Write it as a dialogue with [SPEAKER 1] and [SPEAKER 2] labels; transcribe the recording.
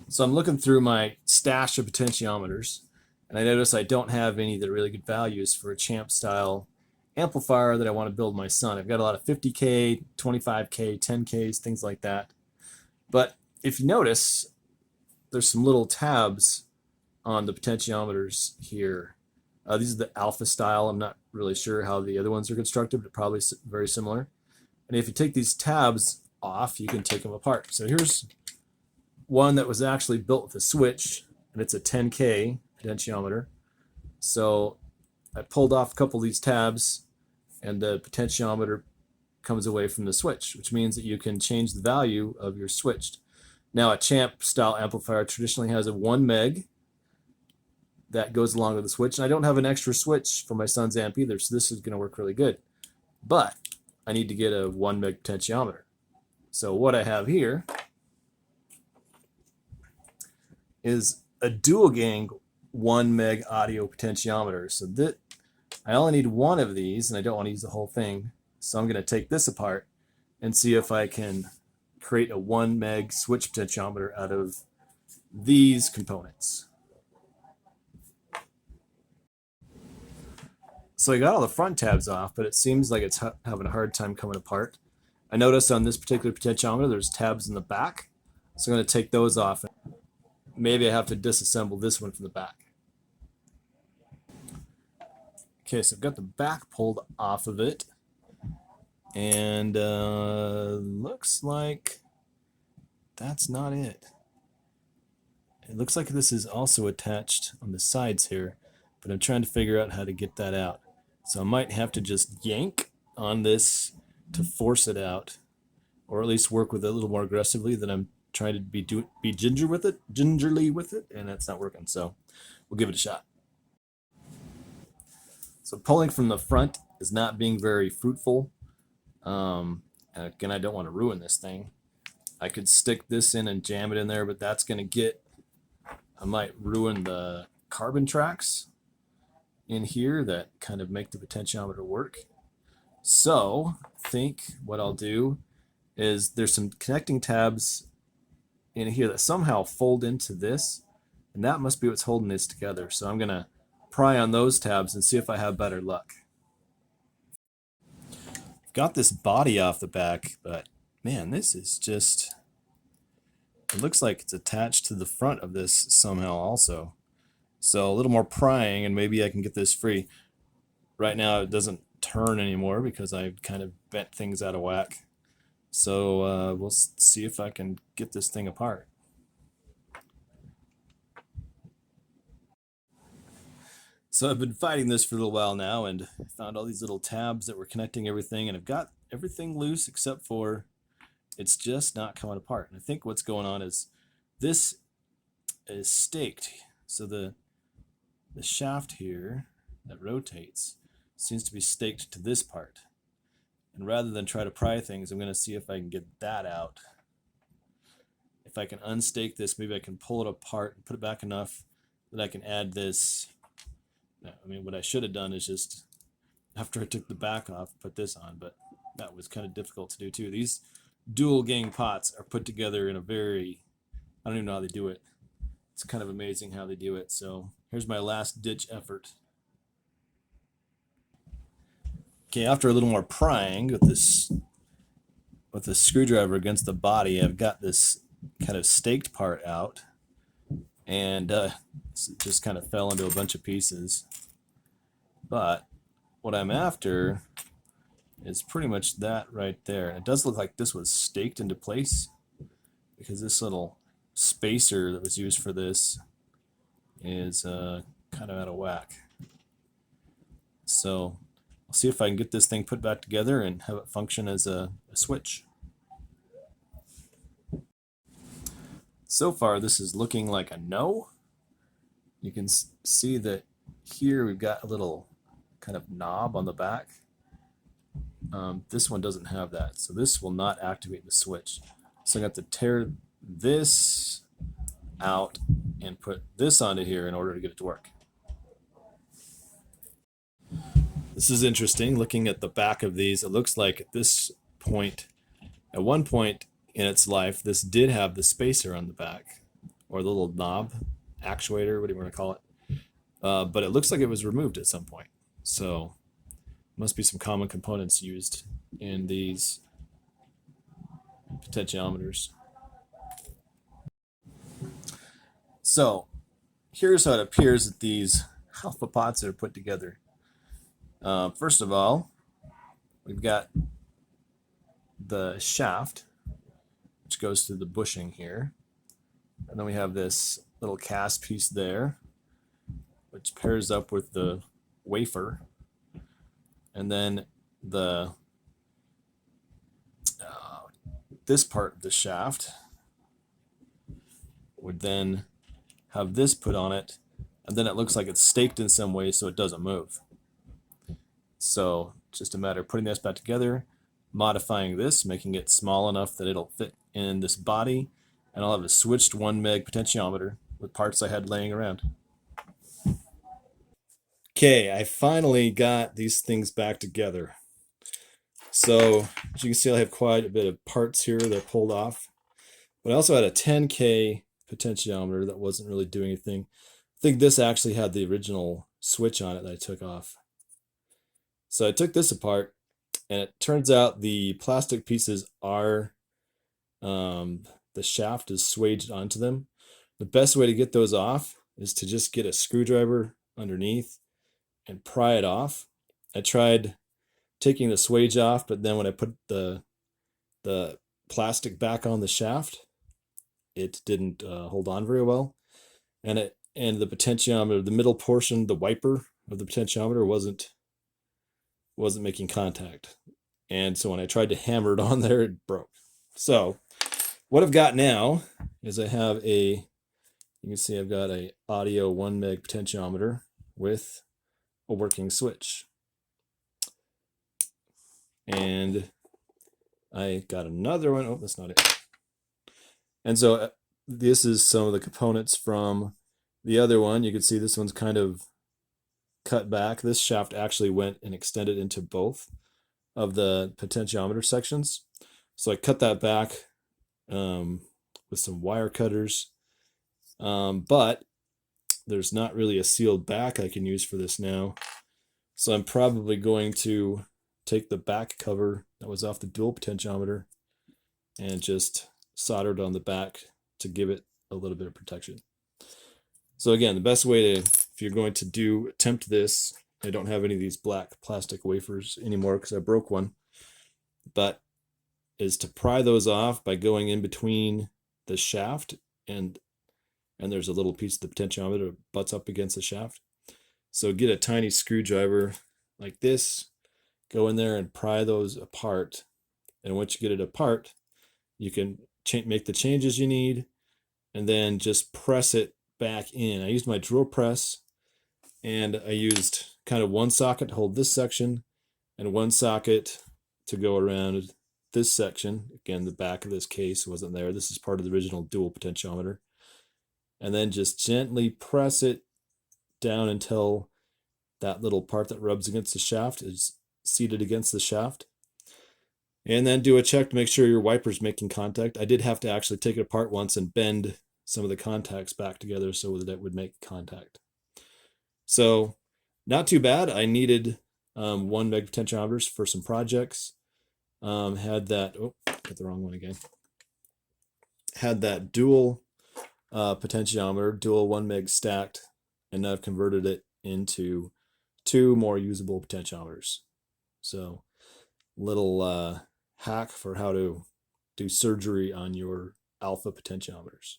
[SPEAKER 1] So I'm looking through my stash of potentiometers, and I notice I don't have any that are really good values for a champ style amplifier that I want to build my son. I've got a lot of 50K, 25K, 10Ks, things like that. But if you notice, there's some little tabs on the potentiometers here. These are the alpha style. I'm not really sure how the other ones are constructed, but probably very similar. And if you take these tabs off, you can take them apart. So here's one that was actually built with a switch, and it's a 10K potentiometer. So I pulled off a couple of these tabs, and the potentiometer comes away from the switch, which means that you can change the value of your switched. Now, a champ style amplifier traditionally has a 1 meg that goes along with the switch, and I don't have an extra switch for my son's amp either, so this is going to work really good. But I need to get a 1 meg potentiometer. So what I have here is a dual gang 1 meg audio potentiometer. So that I only need one of these, and I don't want to use the whole thing. So I'm going to take this apart and see if I can create a 1 meg switch potentiometer out of these components. So I got all the front tabs off, but it seems like it's having a hard time coming apart. I noticed on this particular potentiometer there's tabs in the back, so I'm going to take those off. Maybe I have to disassemble this one from the back. Okay, so I've got the back pulled off of it, and looks like that's not it. It looks like this is also attached on the sides here, but I'm trying to figure out how to get that out. So I might have to just yank on this to force it out, or at least work with it a little more aggressively than I'm trying to be gingerly with it, and that's not working. So we'll give it a shot. So pulling from the front is not being very fruitful. And again, I don't want to ruin this thing. I could stick this in and jam it in there, but that's going to I might ruin the carbon tracks in here that kind of make the potentiometer work. So I think what I'll do is there's some connecting tabs in here that somehow fold into this, and that must be what's holding this together. So I'm going to pry on those tabs and see if I have better luck. I've got this body off the back, but man, this is just, it looks like it's attached to the front of this somehow also. So a little more prying and maybe I can get this free. Right now it doesn't turn anymore because I've kind of bent things out of whack. So we'll see if I can get this thing apart. So I've been fighting this for a little while now, and I found all these little tabs that were connecting everything, and I've got everything loose except for it's just not coming apart. And I think what's going on is this is staked. So the shaft here that rotates seems to be staked to this part. And rather than try to pry things, I'm going to see if I can get that out. If I can unstake this, maybe I can pull it apart and put it back enough that I can add this. I mean, what I should have done is just, after I took the back off, put this on, but that was kind of difficult to do too. These dual gang pots are put together in a very, I don't even know how they do it. It's kind of amazing how they do it. So here's my last ditch effort. Okay, after a little more prying with the screwdriver against the body, I've got this kind of staked part out, and it just kind of fell into a bunch of pieces. But what I'm after is pretty much that right there. It does look like this was staked into place because this little spacer that was used for this is kind of out of whack. So I'll see if I can get this thing put back together and have it function as a switch. So far, this is looking like a no. You can see that here we've got a little kind of knob on the back. This one doesn't have that, so this will not activate the switch. So I got to tear this out and put this onto here in order to get it to work. This is interesting. Looking at the back of these, it looks like at this point, at one point in its life, this did have the spacer on the back, or the little knob actuator, what do you want to call it? But it looks like it was removed at some point. So must be some common components used in these potentiometers. So here's how it appears that these alpha pots are put together. First of all, we've got the shaft, which goes through the bushing here. And then we have this little cast piece there, which pairs up with the wafer. And then the this part of the shaft would then have this put on it, and then it looks like it's staked in some way so it doesn't move. So just a matter of putting this back together, modifying this, making it small enough that it'll fit in this body, and I'll have a switched 1 meg potentiometer with parts I had laying around. Okay, I finally got these things back together. So as you can see, I have quite a bit of parts here that are pulled off. But I also had a 10K potentiometer that wasn't really doing anything. I think this actually had the original switch on it that I took off. So I took this apart, and it turns out the plastic pieces are, the shaft is swaged onto them. The best way to get those off is to just get a screwdriver underneath and pry it off. I tried taking the swage off, but then when I put the plastic back on the shaft, it didn't hold on very well, and the potentiometer, the middle portion, the wiper of the potentiometer wasn't making contact, and so when I tried to hammer it on there, it broke. So what I've got now is I have you can see I've got a audio 1 meg potentiometer with a working switch. And I got another one. Oh, that's not it. And so this is some of the components from the other one. You can see this one's kind of cut back. This shaft actually went and extended into both of the potentiometer sections. So I cut that back with some wire cutters. But there's not really a sealed back I can use for this now. So I'm probably going to take the back cover that was off the dual potentiometer and just solder it on the back to give it a little bit of protection. So again, the best way to, if you're going to attempt this, I don't have any of these black plastic wafers anymore because I broke one, but is to pry those off by going in between the shaft and there's a little piece of the potentiometer that butts up against the shaft. So get a tiny screwdriver like this, go in there and pry those apart. And once you get it apart, you can make the changes you need and then just press it back in. I used my drill press, and I used kind of one socket to hold this section and one socket to go around this section. Again, the back of this case wasn't there. This is part of the original dual potentiometer. And then just gently press it down until that little part that rubs against the shaft is seated against the shaft. And then do a check to make sure your wiper's making contact. I did have to actually take it apart once and bend some of the contacts back together so that it would make contact. So not too bad. I needed 1 meg potentiometers for some projects. Had that, oh, got the wrong one again. Had that dual potentiometer, dual 1 meg stacked, and I've converted it into 2 more usable potentiometers. So little hack for how to do surgery on your alpha potentiometers.